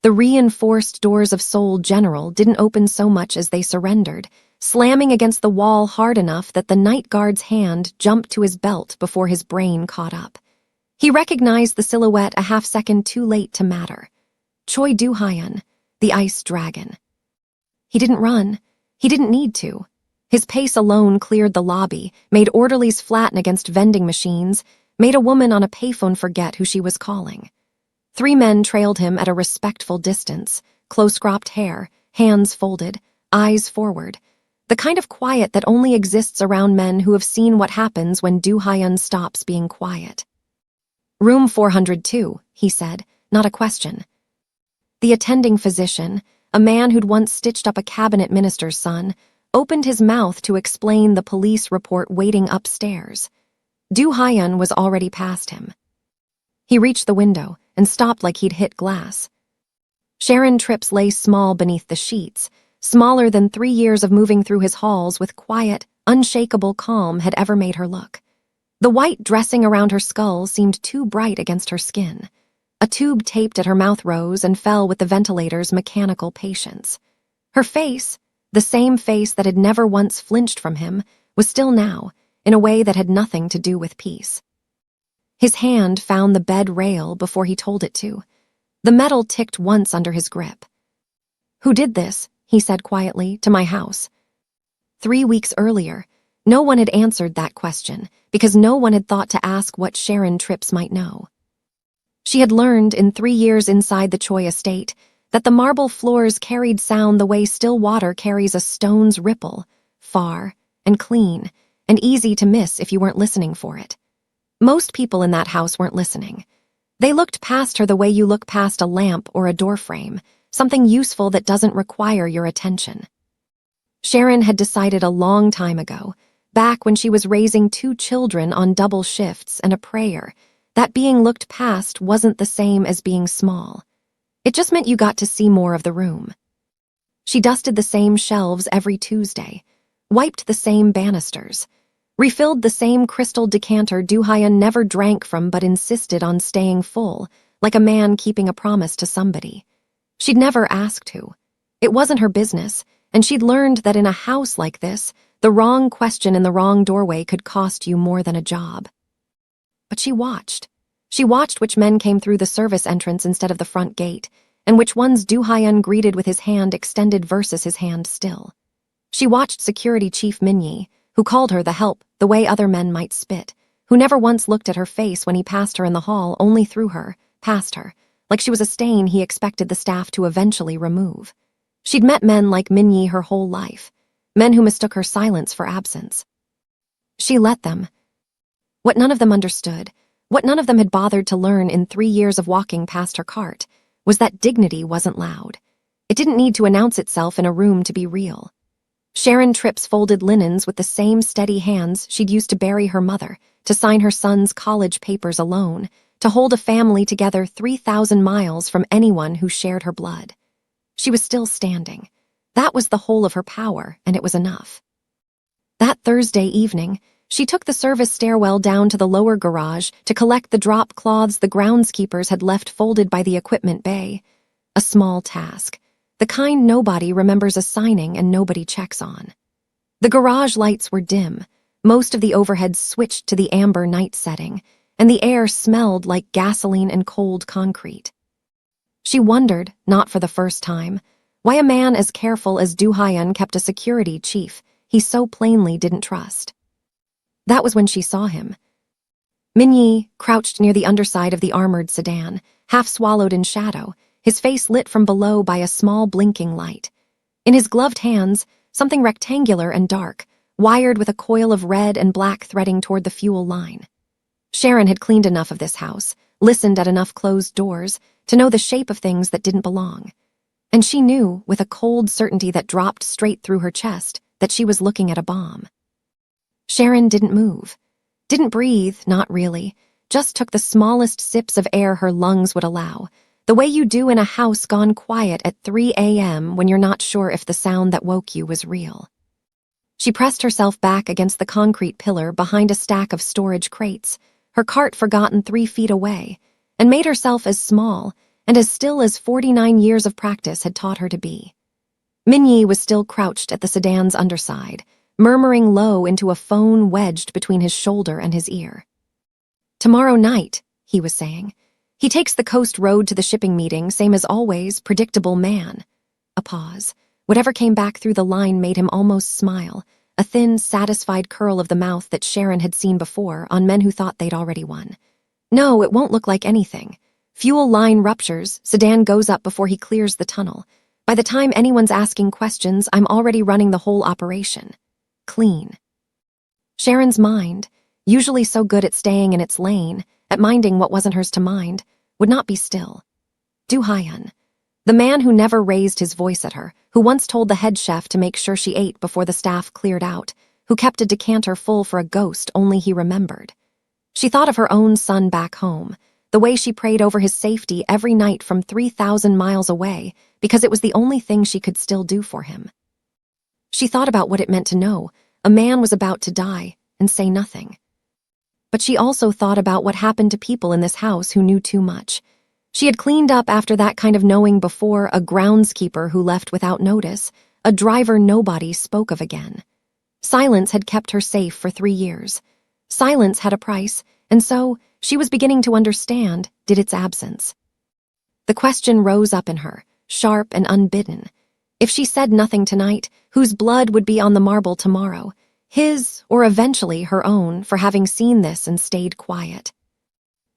The reinforced doors of Seoul General didn't open so much as they surrendered, slamming against the wall hard enough that the night guard's hand jumped to his belt before his brain caught up. He recognized the silhouette a half-second too late to matter. Choi Do-hyun, the ice dragon. He didn't run. He didn't need to. His pace alone cleared the lobby, made orderlies flatten against vending machines, made a woman on a payphone forget who she was calling. 3 men trailed him at a respectful distance, close-cropped hair, hands folded, eyes forward. The kind of quiet that only exists around men who have seen what happens when Do-hyun stops being quiet. "Room 402, he said, not a question. The attending physician, a man who'd once stitched up a cabinet minister's son, opened his mouth to explain the police report waiting upstairs. Do-hyun was already past him. He reached the window and stopped like he'd hit glass. Sharon Tripp's lay small beneath the sheets, smaller than 3 years of moving through his halls with quiet, unshakable calm had ever made her look. The white dressing around her skull seemed too bright against her skin. A tube taped at her mouth rose and fell with the ventilator's mechanical patience. Her face, the same face that had never once flinched from him, was still now, in a way that had nothing to do with peace. His hand found the bed rail before he told it to. The metal ticked once under his grip. "Who did this?" he said quietly, "to my house?" 3 weeks earlier, no one had answered that question because no one had thought to ask what Sharon Trips might know. She had learned in 3 years inside the Choi estate that the marble floors carried sound the way still water carries a stone's ripple, far and clean, and easy to miss if you weren't listening for it. Most people in that house weren't listening. They looked past her the way you look past a lamp or a doorframe, something useful that doesn't require your attention. Sharon had decided a long time ago, back when she was raising 2 children on double shifts and a prayer, that being looked past wasn't the same as being small. It just meant you got to see more of the room. She dusted the same shelves every Tuesday, wiped the same banisters, refilled the same crystal decanter Do-hyun never drank from but insisted on staying full, like a man keeping a promise to somebody. She'd never asked who. It wasn't her business, and she'd learned that in a house like this, the wrong question in the wrong doorway could cost you more than a job. But she watched. She watched which men came through the service entrance instead of the front gate, and which ones Do-hyun greeted with his hand extended versus his hand still. She watched Security Chief Min-yi, who called her the help the way other men might spit, who never once looked at her face when he passed her in the hall, only through her, past her, like she was a stain he expected the staff to eventually remove. She'd met men like Min-yi her whole life, men who mistook her silence for absence. She let them. What none of them understood, what none of them had bothered to learn in 3 years of walking past her cart, was that dignity wasn't loud. It didn't need to announce itself in a room to be real. Sharon Trips folded linens with the same steady hands she'd used to bury her mother, to sign her son's college papers alone, to hold a family together 3,000 miles from anyone who shared her blood. She was still standing. That was the whole of her power, and it was enough. That Thursday evening, she took the service stairwell down to the lower garage to collect the drop cloths the groundskeepers had left folded by the equipment bay. A small task. The kind nobody remembers assigning and nobody checks on. The garage lights were dim, most of the overheads switched to the amber night setting, and the air smelled like gasoline and cold concrete. She wondered, not for the first time, why a man as careful as Do-hyun kept a security chief he so plainly didn't trust. That was when she saw him. Min-yi crouched near the underside of the armored sedan, half swallowed in shadow, his face lit from below by a small blinking light. In his gloved hands, something rectangular and dark, wired with a coil of red and black threading toward the fuel line. Sharon had cleaned enough of this house, listened at enough closed doors, to know the shape of things that didn't belong. And she knew, with a cold certainty that dropped straight through her chest, that she was looking at a bomb. Sharon didn't move. Didn't breathe, not really, just took the smallest sips of air her lungs would allow, the way you do in a house gone quiet at 3 a.m. when you're not sure if the sound that woke you was real. She pressed herself back against the concrete pillar behind a stack of storage crates, her cart forgotten 3 feet away, and made herself as small, and as still as 49 years of practice had taught her to be. Minyi was still crouched at the sedan's underside, murmuring low into a phone wedged between his shoulder and his ear. "Tomorrow night," he was saying. "He takes the coast road to the shipping meeting, same as always, predictable man." A pause. Whatever came back through the line made him almost smile, a thin, satisfied curl of the mouth that Sharon had seen before on men who thought they'd already won. "No, it won't look like anything. Fuel line ruptures, sedan goes up before he clears the tunnel. By the time anyone's asking questions, I'm already running the whole operation. Clean." Sharon's mind, usually so good at staying in its lane, at minding what wasn't hers to mind, would not be still. Du Hyun, the man who never raised his voice at her, who once told the head chef to make sure she ate before the staff cleared out, who kept a decanter full for a ghost only he remembered. She thought of her own son back home, the way she prayed over his safety every night from 3,000 miles away, because it was the only thing she could still do for him. She thought about what it meant to know a man was about to die and say nothing. But she also thought about what happened to people in this house who knew too much. She had cleaned up after that kind of knowing before, a groundskeeper who left without notice, a driver nobody spoke of again. Silence had kept her safe for 3 years. Silence had a price, and so, she was beginning to understand, did its absence. The question rose up in her, sharp and unbidden. If she said nothing tonight, whose blood would be on the marble tomorrow? His, or eventually her own, for having seen this and stayed quiet.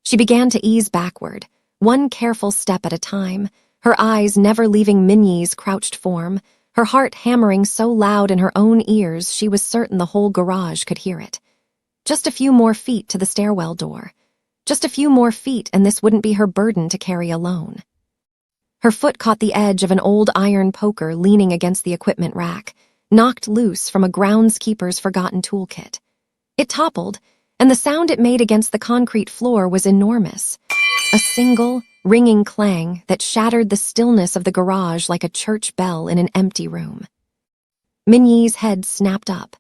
She began to ease backward, one careful step at a time, her eyes never leaving Minyi's crouched form, her heart hammering so loud in her own ears she was certain the whole garage could hear it. Just a few more feet to the stairwell door. Just a few more feet and this wouldn't be her burden to carry alone. Her foot caught the edge of an old iron poker leaning against the equipment rack, knocked loose from a groundskeeper's forgotten toolkit. It toppled, and the sound it made against the concrete floor was enormous. A single, ringing clang that shattered the stillness of the garage like a church bell in an empty room. Minyi's head snapped up.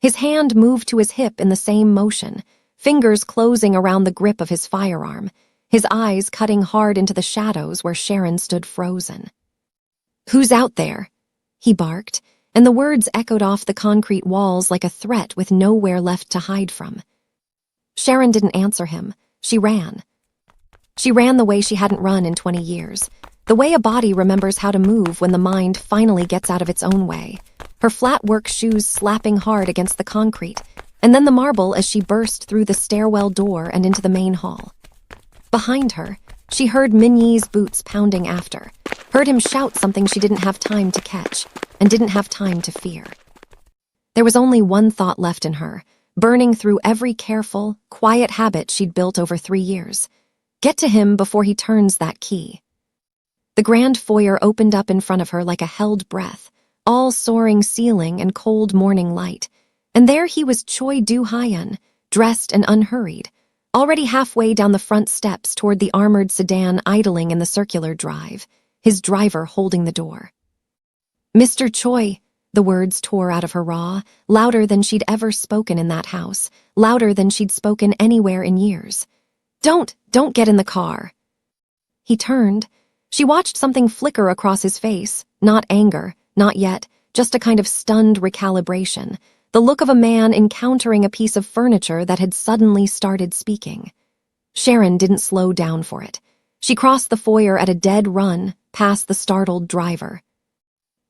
His hand moved to his hip in the same motion, fingers closing around the grip of his firearm, his eyes cutting hard into the shadows where Sharon stood frozen. "Who's out there?" he barked, and the words echoed off the concrete walls like a threat with nowhere left to hide from. Sharon didn't answer him. She ran. She ran the way she hadn't run in 20 years, the way a body remembers how to move when the mind finally gets out of its own way, her flat work shoes slapping hard against the concrete, and then the marble as she burst through the stairwell door and into the main hall. Behind her, she heard Minyi's boots pounding after, heard him shout something she didn't have time to catch, and didn't have time to fear. There was only one thought left in her, burning through every careful, quiet habit she'd built over 3 years. Get to him before he turns that key. The grand foyer opened up in front of her like a held breath, all soaring ceiling and cold morning light, and there he was, Choi Du Hyun, dressed and unhurried, already halfway down the front steps toward the armored sedan idling in the circular drive, his driver holding the door. "Mr. Choi," the words tore out of her raw, louder than she'd ever spoken in that house, louder than she'd spoken anywhere in years. Don't get in the car." He turned. She watched something flicker across his face, not anger, not yet, just a kind of stunned recalibration, the look of a man encountering a piece of furniture that had suddenly started speaking. Sharon didn't slow down for it. She crossed the foyer at a dead run, past the startled driver.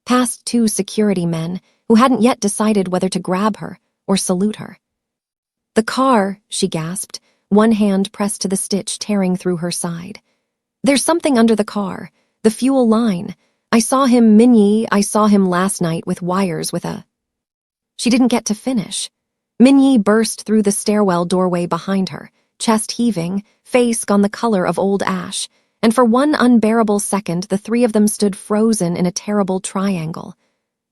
Past 2 security men who hadn't yet decided whether to grab her or salute her. "The car," she gasped, one hand pressed to the stitch tearing through her side. "There's something under the car, the fuel line. I saw him, Minyi, I saw him last night with wires with a..." She didn't get to finish. Minyi burst through the stairwell doorway behind her, chest heaving, face gone the color of old ash, and for one unbearable second the 3 of them stood frozen in a terrible triangle.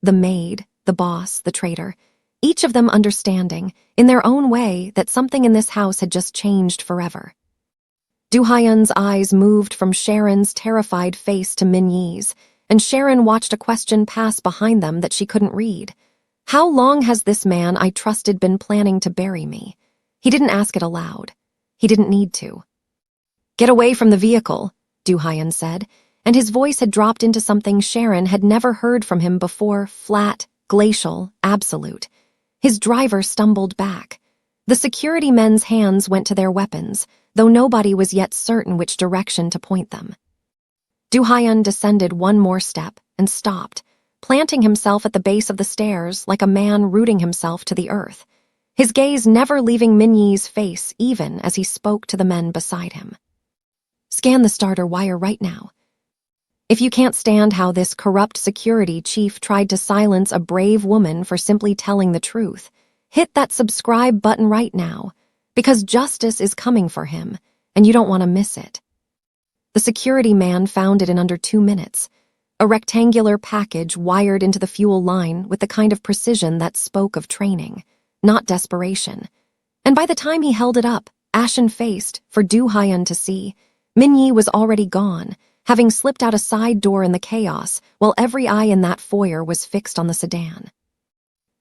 The maid, the boss, the traitor, each of them understanding, in their own way, that something in this house had just changed forever. Du Hyun's eyes moved from Sharon's terrified face to Minyi's, and Sharon watched a question pass behind them that she couldn't read. How long has this man I trusted been planning to bury me? He didn't ask it aloud. He didn't need to. "Get away from the vehicle," Du-hyun said, and his voice had dropped into something Sharon had never heard from him before, flat, glacial, absolute. His driver stumbled back. The security men's hands went to their weapons, though nobody was yet certain which direction to point them. Du-hyun descended one more step and stopped, planting himself at the base of the stairs like a man rooting himself to the earth, his gaze never leaving Min-yi's face even as he spoke to the men beside him. Scan the starter wire right now. If you can't stand how this corrupt security chief tried to silence a brave woman for simply telling the truth, hit that subscribe button right now, because justice is coming for him, and you don't want to miss it. The security man found it in under 2 minutes, a rectangular package wired into the fuel line with the kind of precision that spoke of training, not desperation. And by the time he held it up, ashen-faced, for Du-hyun to see, Min-yi was already gone, having slipped out a side door in the chaos while every eye in that foyer was fixed on the sedan.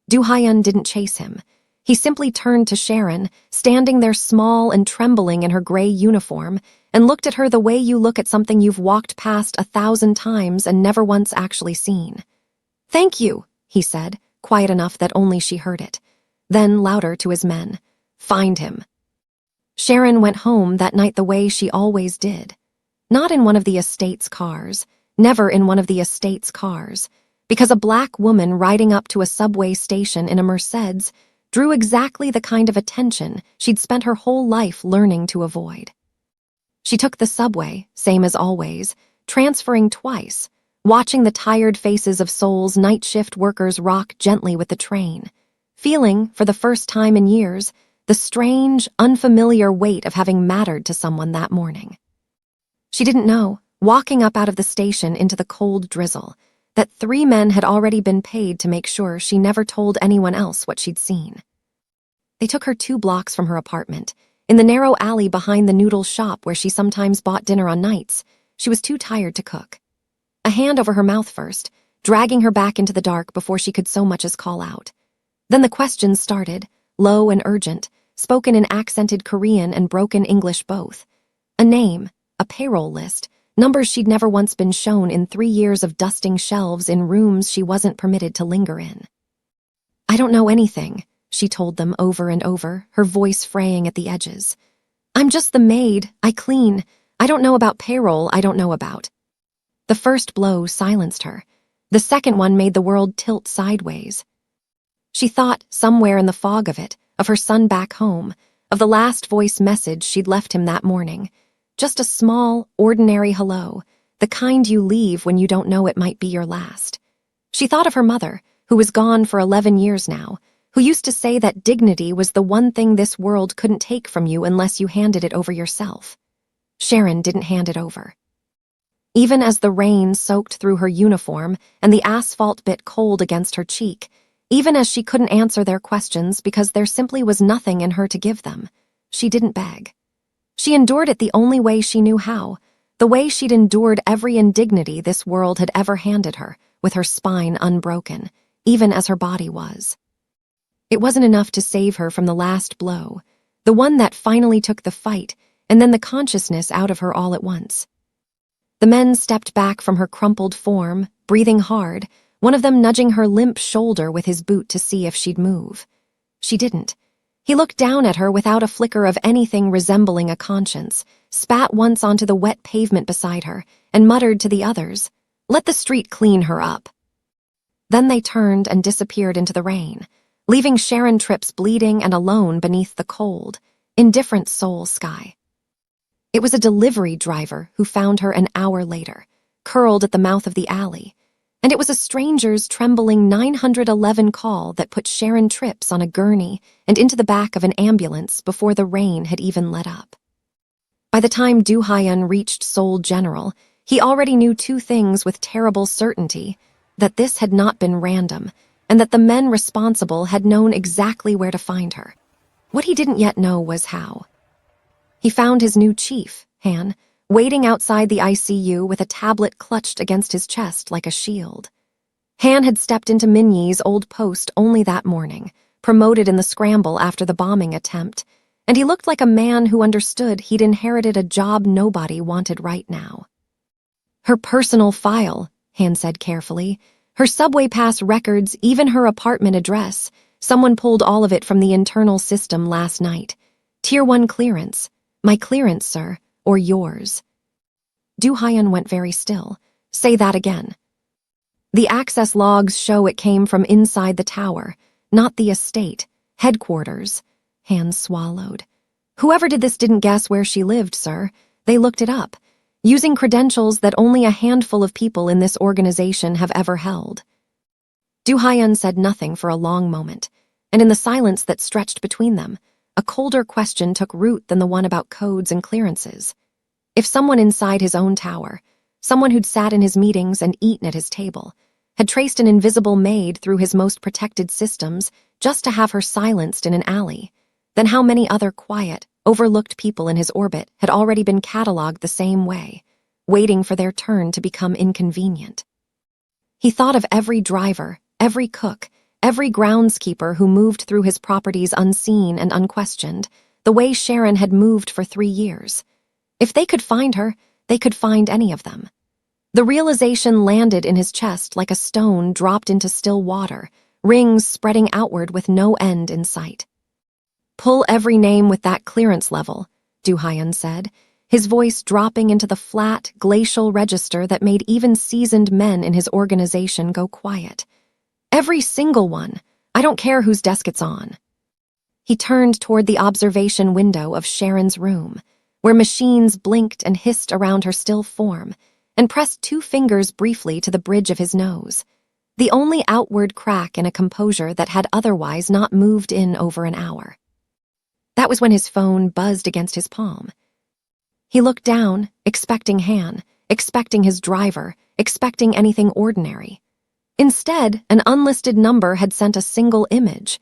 Du-hyun didn't chase him. He simply turned to Sharon, standing there small and trembling in her gray uniform, and looked at her the way you look at something you've walked past 1,000 times and never once actually seen. "Thank you," he said, quiet enough that only she heard it. Then, louder to his men, "Find him." Sharon went home that night the way she always did. Not in one of the estate's cars, never in one of the estate's cars, because a black woman riding up to a subway station in a Mercedes drew exactly the kind of attention she'd spent her whole life learning to avoid. She took the subway, same as always, transferring twice, watching the tired faces of Seoul's night shift workers rock gently with the train, feeling, for the first time in years, the strange, unfamiliar weight of having mattered to someone that morning. She didn't know, walking up out of the station into the cold drizzle, that 3 men had already been paid to make sure she never told anyone else what she'd seen. They took her 2 blocks from her apartment, in the narrow alley behind the noodle shop where she sometimes bought dinner on nights. She was too tired to cook. A hand over her mouth first, dragging her back into the dark before she could so much as call out. Then the questions started, low and urgent, spoken in accented Korean and broken English both. A name, a payroll list, numbers she'd never once been shown in 3 years of dusting shelves in rooms she wasn't permitted to linger in. "I don't know anything," she told them over and over, her voice fraying at the edges. "I'm just the maid, I clean. I don't know about payroll, I don't know about." The first blow silenced her. The second one made the world tilt sideways. She thought, somewhere in the fog of it, of her son back home, of the last voice message she'd left him that morning. Just a small, ordinary hello, the kind you leave when you don't know it might be your last. She thought of her mother, who was gone for 11 years now, who used to say that dignity was the one thing this world couldn't take from you unless you handed it over yourself. Sharon didn't hand it over. Even as the rain soaked through her uniform and the asphalt bit cold against her cheek, even as she couldn't answer their questions because there simply was nothing in her to give them, she didn't beg. She endured it the only way she knew how, the way she'd endured every indignity this world had ever handed her, with her spine unbroken, even as her body was. It wasn't enough to save her from the last blow, the one that finally took the fight, and then the consciousness out of her all at once. The men stepped back from her crumpled form, breathing hard, one of them nudging her limp shoulder with his boot to see if she'd move. She didn't. He looked down at her without a flicker of anything resembling a conscience, spat once onto the wet pavement beside her, and muttered to the others, "Let the street clean her up." Then they turned and disappeared into the rain, leaving Sharon Trips bleeding and alone beneath the cold, indifferent Seoul sky. It was a delivery driver who found her an hour later, curled at the mouth of the alley, and it was a stranger's trembling 911 call that put Sharon Trips on a gurney and into the back of an ambulance before the rain had even let up. By the time Du-hyun reached Seoul General, he already knew 2 things with terrible certainty: that this had not been random, and that the men responsible had known exactly where to find her. What he didn't yet know was how. He found his new chief, Han, waiting outside the ICU with a tablet clutched against his chest like a shield. Han had stepped into Min-yi's old post only that morning, promoted in the scramble after the bombing attempt, and he looked like a man who understood he'd inherited a job nobody wanted right now. Her personal file, Han said carefully. Her subway pass records, even her apartment address. Someone pulled all of it from the internal system last night. Tier 1 clearance. My clearance, sir, or yours. Du Hyun went very still. Say that again. The access logs show it came from inside the tower, not the estate, headquarters. Han swallowed. Whoever did this didn't guess where she lived, sir. They looked it up, using credentials that only a handful of people in this organization have ever held. Du Hyun said nothing for a long moment, and in the silence that stretched between them, a colder question took root than the one about codes and clearances. If someone inside his own tower, someone who'd sat in his meetings and eaten at his table, had traced an invisible maid through his most protected systems just to have her silenced in an alley, then how many other quiet, overlooked people in his orbit had already been cataloged the same way, waiting for their turn to become inconvenient? He thought of every driver, every cook, every groundskeeper who moved through his properties unseen and unquestioned, the way Sharon had moved for 3 years. If they could find her, they could find any of them. The realization landed in his chest like a stone dropped into still water, rings spreading outward with no end in sight. Pull every name with that clearance level, Du Hyun said, his voice dropping into the flat, glacial register that made even seasoned men in his organization go quiet. Every single one. I don't care whose desk it's on. He turned toward the observation window of Sharon's room, where machines blinked and hissed around her still form, and pressed 2 fingers briefly to the bridge of his nose, the only outward crack in a composure that had otherwise not moved in over an hour. That was when his phone buzzed against his palm. He looked down, expecting Han, expecting his driver, expecting anything ordinary. Instead, an unlisted number had sent a single image,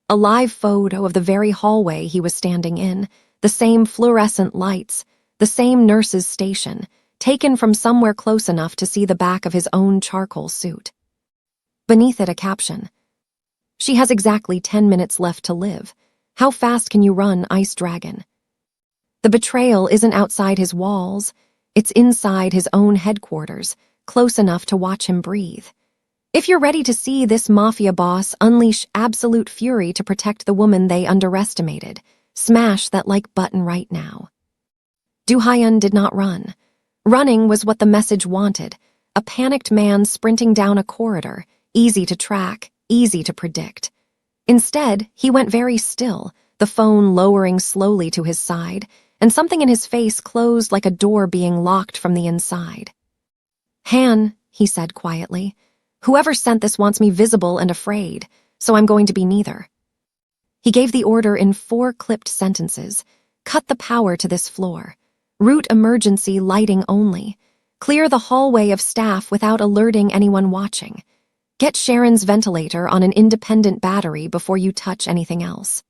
a live photo of the very hallway he was standing in, the same fluorescent lights, the same nurse's station, taken from somewhere close enough to see the back of his own charcoal suit. Beneath it, a caption. She has exactly 10 minutes left to live. How fast can you run, Ice Dragon? The betrayal isn't outside his walls. It's inside his own headquarters, close enough to watch him breathe. If you're ready to see this mafia boss unleash absolute fury to protect the woman they underestimated, smash that like button right now. Du Hyun did not run. Running was what the message wanted, a panicked man sprinting down a corridor, easy to track, easy to predict. Instead, he went very still, the phone lowering slowly to his side, and something in his face closed like a door being locked from the inside. Han, he said quietly, whoever sent this wants me visible and afraid, so I'm going to be neither. He gave the order in 4 clipped sentences. Cut the power to this floor. Route emergency lighting only. Clear the hallway of staff without alerting anyone watching. Get Sharon's ventilator on an independent battery before you touch anything else.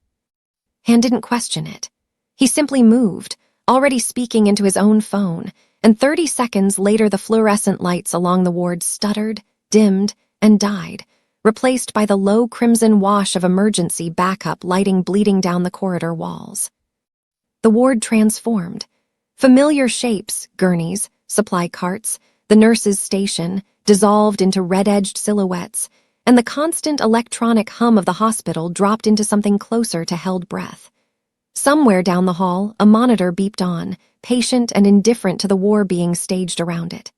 Han didn't question it. He simply moved, already speaking into his own phone, and 30 seconds later the fluorescent lights along the ward stuttered, dimmed, and died, replaced by the low crimson wash of emergency backup lighting bleeding down the corridor walls. The ward transformed. Familiar shapes, gurneys, supply carts, the nurse's station, dissolved into red-edged silhouettes, and the constant electronic hum of the hospital dropped into something closer to held breath. Somewhere down the hall, a monitor beeped on, patient and indifferent to the war being staged around it.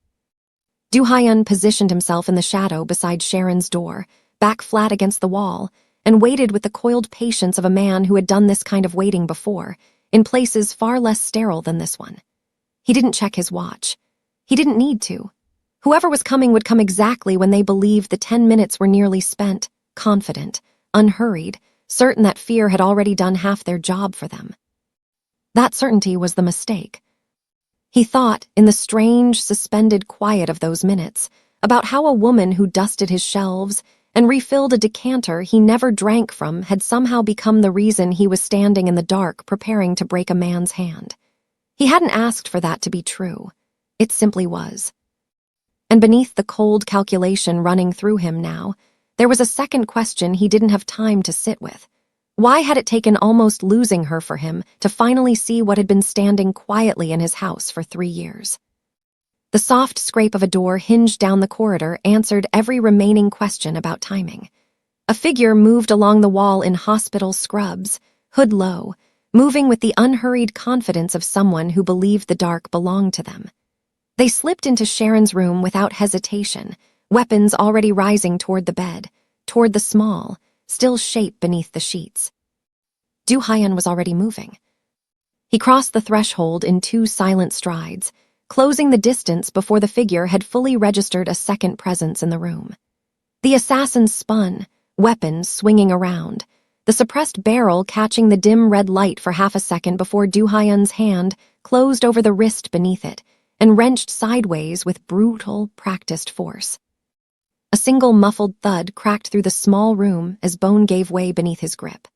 Du Hyun positioned himself in the shadow beside Sharon's door, back flat against the wall, and waited with the coiled patience of a man who had done this kind of waiting before, in places far less sterile than this one. He didn't check his watch. He didn't need to. Whoever was coming would come exactly when they believed the 10 minutes were nearly spent, confident, unhurried, certain that fear had already done half their job for them. That certainty was the mistake. He thought, in the strange, suspended quiet of those minutes, about how a woman who dusted his shelves and refilled a decanter he never drank from had somehow become the reason he was standing in the dark preparing to break a man's hand. He hadn't asked for that to be true. It simply was. And beneath the cold calculation running through him now, there was a second question he didn't have time to sit with. Why had it taken almost losing her for him to finally see what had been standing quietly in his house for 3 years? The soft scrape of a door hinged down the corridor answered every remaining question about timing. A figure moved along the wall in hospital scrubs, hood low, moving with the unhurried confidence of someone who believed the dark belonged to them. They slipped into Sharon's room without hesitation, weapons already rising toward the bed, toward the small, still shape beneath the sheets. Du Hyan was already moving. He crossed the threshold in 2 silent strides, closing the distance before the figure had fully registered a second presence in the room. The assassin spun, weapons swinging around, the suppressed barrel catching the dim red light for half a second before Du Hyan's hand closed over the wrist beneath it and wrenched sideways with brutal, practiced force. A single muffled thud cracked through the small room as bone gave way beneath his grip.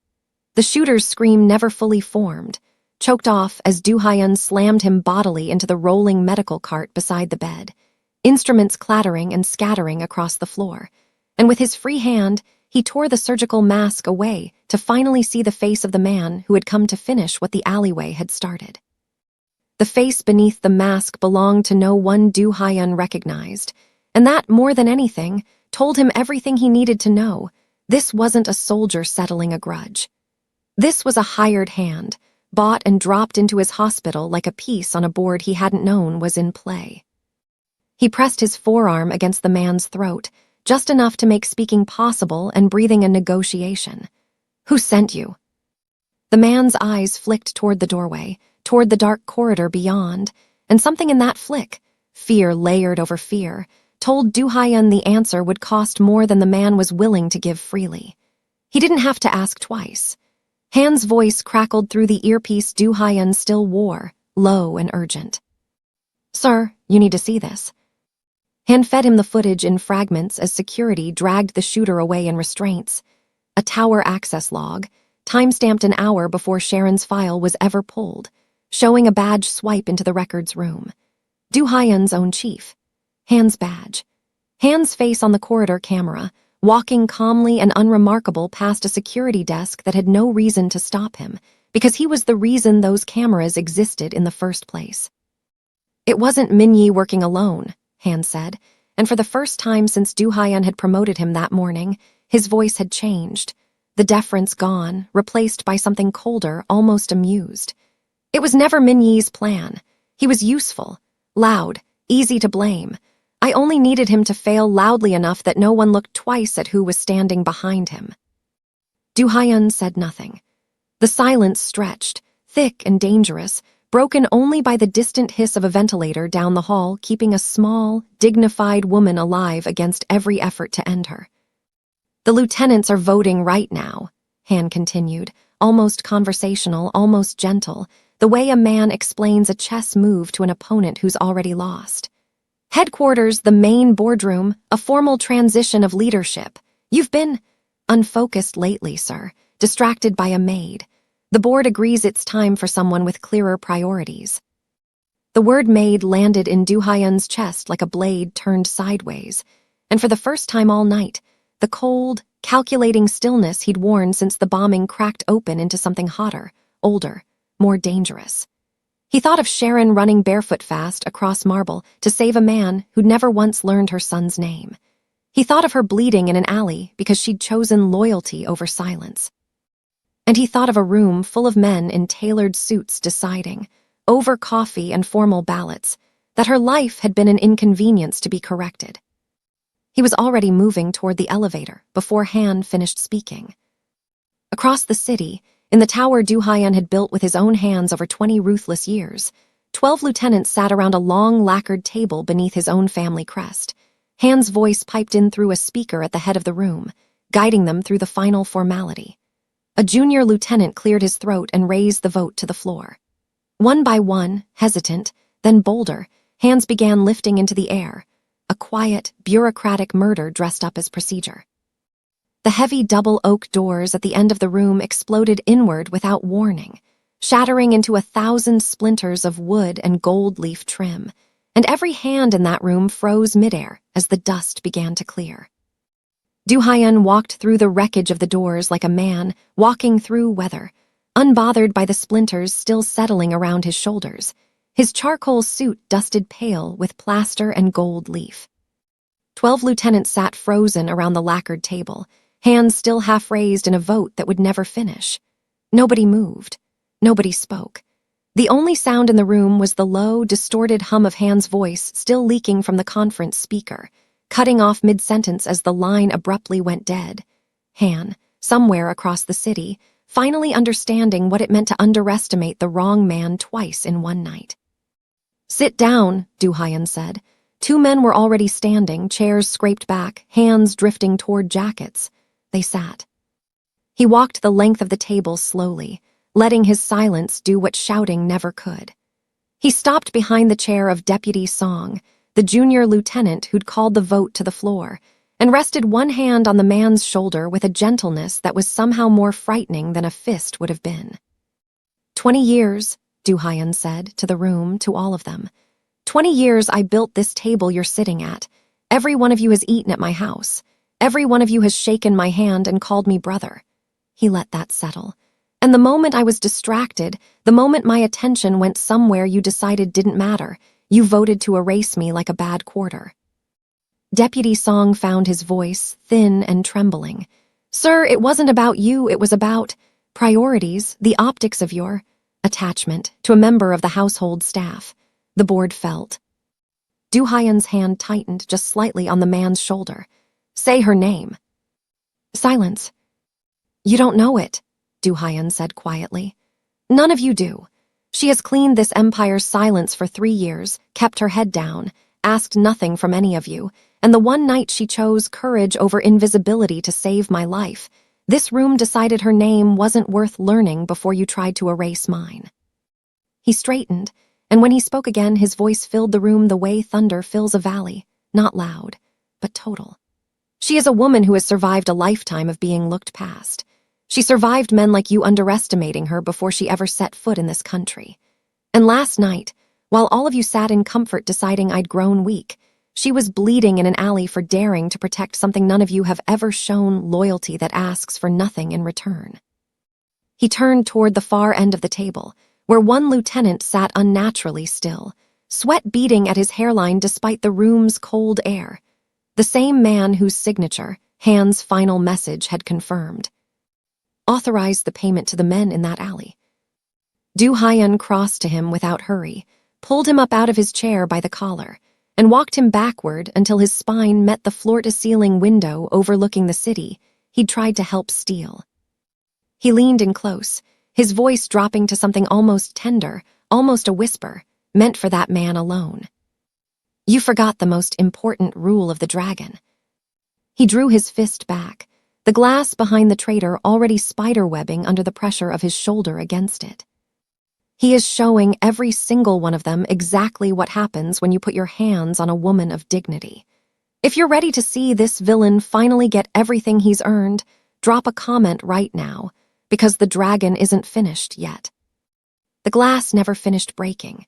The shooter's scream never fully formed, choked off as Du Hyan slammed him bodily into the rolling medical cart beside the bed, instruments clattering and scattering across the floor, and with his free hand, he tore the surgical mask away to finally see the face of the man who had come to finish what the alleyway had started. The face beneath the mask belonged to no one Du Hyan recognized, and that, more than anything, told him everything he needed to know. This wasn't a soldier settling a grudge. This was a hired hand, bought and dropped into his hospital like a piece on a board he hadn't known was in play. He pressed his forearm against the man's throat, just enough to make speaking possible and breathing a negotiation. "Who sent you?" The man's eyes flicked toward the doorway, toward the dark corridor beyond, and something in that flick, fear layered over fear, told Du Hyan the answer would cost more than the man was willing to give freely. He didn't have to ask twice. Han's voice crackled through the earpiece Du Hyan still wore, low and urgent. "Sir, you need to see this." Han fed him the footage in fragments as security dragged the shooter away in restraints. A tower access log, time-stamped an hour before Sharon's file was ever pulled, showing a badge swipe into the records room. Du Hyan's own chief. Han's badge. Han's face on the corridor camera, walking calmly and unremarkable past a security desk that had no reason to stop him, because he was the reason those cameras existed in the first place. It wasn't Minyi working alone, Han said, and for the first time since Du Hyan had promoted him that morning, his voice had changed, the deference gone, replaced by something colder, almost amused. It was never Minyi's plan. He was useful, loud, easy to blame. I only needed him to fail loudly enough that no one looked twice at who was standing behind him. Du Hyan said nothing. The silence stretched, thick and dangerous, broken only by the distant hiss of a ventilator down the hall keeping a small, dignified woman alive against every effort to end her. "The lieutenants are voting right now," Han continued, almost conversational, almost gentle, the way a man explains a chess move to an opponent who's already lost. "Headquarters, the main boardroom, a formal transition of leadership. You've been unfocused lately, sir, distracted by a maid. The board agrees it's time for someone with clearer priorities." The word maid landed in Du Hyan's chest like a blade turned sideways, and for the first time all night, the cold, calculating stillness he'd worn since the bombing cracked open into something hotter, older, more dangerous. He thought of Sharon running barefoot fast across marble to save a man who'd never once learned her son's name. He thought of her bleeding in an alley because she'd chosen loyalty over silence. And he thought of a room full of men in tailored suits deciding, over coffee and formal ballots, that her life had been an inconvenience to be corrected. He was already moving toward the elevator before Han finished speaking. Across the city, in the tower Du Hyan had built with his own hands over 20 ruthless years, 12 lieutenants sat around a long lacquered table beneath his own family crest. Han's voice piped in through a speaker at the head of the room, guiding them through the final formality. A junior lieutenant cleared his throat and raised the vote to the floor. One by one, hesitant, then bolder, hands began lifting into the air, a quiet, bureaucratic murder dressed up as procedure. The heavy double oak doors at the end of the room exploded inward without warning, shattering into 1,000 splinters of wood and gold leaf trim, and every hand in that room froze midair as the dust began to clear. Du Hyan walked through the wreckage of the doors like a man walking through weather, unbothered by the splinters still settling around his shoulders, His charcoal suit dusted pale with plaster and gold leaf. 12 lieutenants sat frozen around the lacquered table, hands still half raised in a vote that would never finish. Nobody moved. Nobody spoke. The only sound in the room was the low, distorted hum of Han's voice still leaking from the conference speaker, cutting off mid-sentence as the line abruptly went dead. Han, somewhere across the city, finally understanding what it meant to underestimate the wrong man twice in one night. "Sit down," Du Hyan said. 2 men were already standing, chairs scraped back, hands drifting toward jackets. They sat. He walked the length of the table slowly, letting his silence do what shouting never could. He stopped behind the chair of Deputy Song, the junior lieutenant who'd called the vote to the floor, and rested one hand on the man's shoulder with a gentleness that was somehow more frightening than a fist would have been. 20 years, Du Hyan said, to the room, to all of them. 20 years I built this table you're sitting at. Every one of you has eaten at my house. Every one of you has shaken my hand and called me brother. He let that settle. And the moment I was distracted, the moment my attention went somewhere you decided didn't matter, you voted to erase me like a bad quarter. Deputy Song found his voice, thin and trembling. Sir, it wasn't about you, it was about priorities, the optics of your attachment to a member of the household staff. The board felt. Du Hyan's hand tightened just slightly on the man's shoulder. Say her name. Silence. You don't know it, Du Hyan said quietly. None of you do. She has cleaned this empire's silence for 3 years, kept her head down, asked nothing from any of you, and the one night she chose courage over invisibility to save my life, this room decided her name wasn't worth learning before you tried to erase mine. He straightened, and when he spoke again, his voice filled the room the way thunder fills a valley, not loud, but total. She is a woman who has survived a lifetime of being looked past. She survived men like you underestimating her before she ever set foot in this country. And last night, while all of you sat in comfort deciding I'd grown weak, she was bleeding in an alley for daring to protect something none of you have ever shown, loyalty that asks for nothing in return. He turned toward the far end of the table, where one lieutenant sat unnaturally still, sweat beading at his hairline despite the room's cold air. The same man whose signature, Han's final message, had confirmed. Authorized the payment to the men in that alley. Du Hyan crossed to him without hurry, pulled him up out of his chair by the collar, and walked him backward until his spine met the floor-to-ceiling window overlooking the city he'd tried to help steal. He leaned in close, his voice dropping to something almost tender, almost a whisper, meant for that man alone. You forgot the most important rule of the dragon. He drew his fist back, the glass behind the traitor already spiderwebbing under the pressure of his shoulder against it. He is showing every single one of them exactly what happens when you put your hands on a woman of dignity. If you're ready to see this villain finally get everything he's earned, drop a comment right now, because the dragon isn't finished yet. The glass never finished breaking.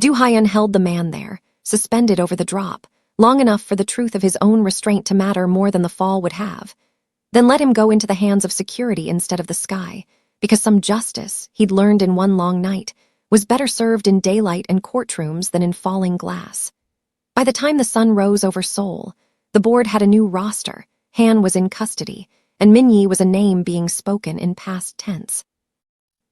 Du Hyan held the man there, suspended over the drop, long enough for the truth of his own restraint to matter more than the fall would have. Then let him go into the hands of security instead of the sky, because some justice he'd learned in one long night was better served in daylight and courtrooms than in falling glass. By the time the sun rose over Seoul, the board had a new roster, Han was in custody, and Minyi was a name being spoken in past tense.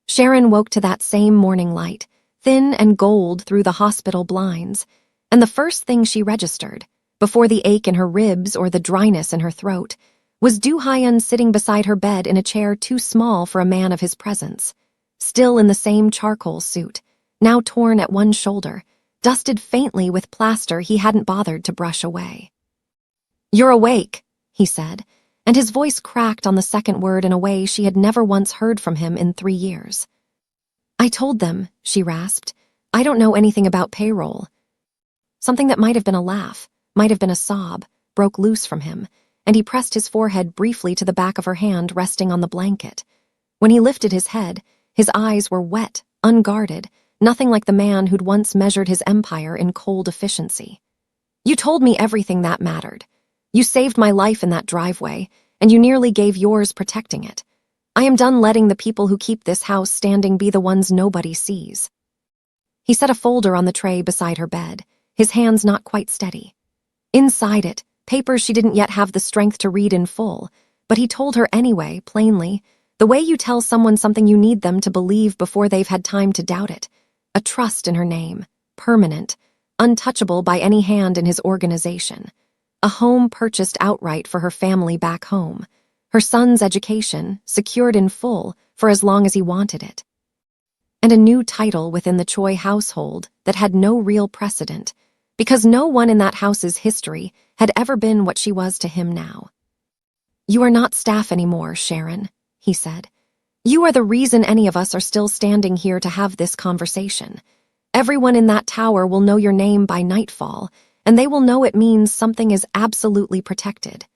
Sharon woke to that same morning light, thin and gold through the hospital blinds, and the first thing she registered, before the ache in her ribs or the dryness in her throat, was Du Hyan sitting beside her bed in a chair too small for a man of his presence, still in the same charcoal suit, now torn at one shoulder, dusted faintly with plaster he hadn't bothered to brush away. You're awake, he said, and his voice cracked on the second word in a way she had never once heard from him in 3 years. I told them, she rasped. I don't know anything about payroll. Something that might have been a laugh, might have been a sob, broke loose from him, and he pressed his forehead briefly to the back of her hand resting on the blanket. When he lifted his head, his eyes were wet, unguarded, nothing like the man who'd once measured his empire in cold efficiency. You told me everything that mattered. You saved my life in that driveway, and you nearly gave yours protecting it. I am done letting the people who keep this house standing be the ones nobody sees. He set a folder on the tray beside her bed, his hands not quite steady. Inside it, papers she didn't yet have the strength to read in full, but he told her anyway, plainly, the way you tell someone something you need them to believe before they've had time to doubt it. A trust in her name, permanent, untouchable by any hand in his organization. A home purchased outright for her family back home. Her son's education, secured in full for as long as he wanted it. And a new title within the Choi household that had no real precedent, because no one in that house's history had ever been what she was to him now. "You are not staff anymore, Sharon," he said. "You are the reason any of us are still standing here to have this conversation. Everyone in that tower will know your name by nightfall, and they will know it means something is absolutely protected."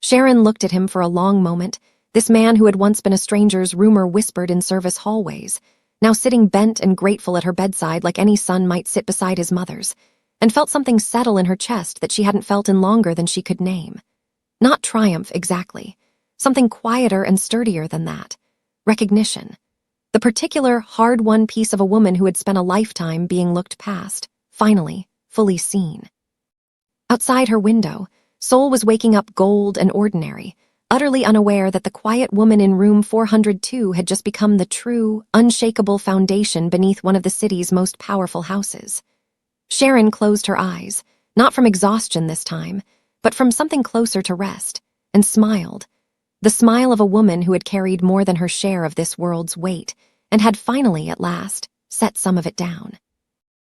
Sharon looked at him for a long moment, this man who had once been a stranger's rumor whispered in service hallways, now sitting bent and grateful at her bedside like any son might sit beside his mother's, and felt something settle in her chest that she hadn't felt in longer than she could name. Not triumph, exactly. Something quieter and sturdier than that. Recognition. The particular, hard-won piece of a woman who had spent a lifetime being looked past, finally, fully seen. Outside her window, Seoul was waking up gold and ordinary, utterly unaware that the quiet woman in room 402 had just become the true, unshakable foundation beneath one of the city's most powerful houses. Sharon closed her eyes, not from exhaustion this time, but from something closer to rest, and smiled. The smile of a woman who had carried more than her share of this world's weight, and had finally, at last, set some of it down.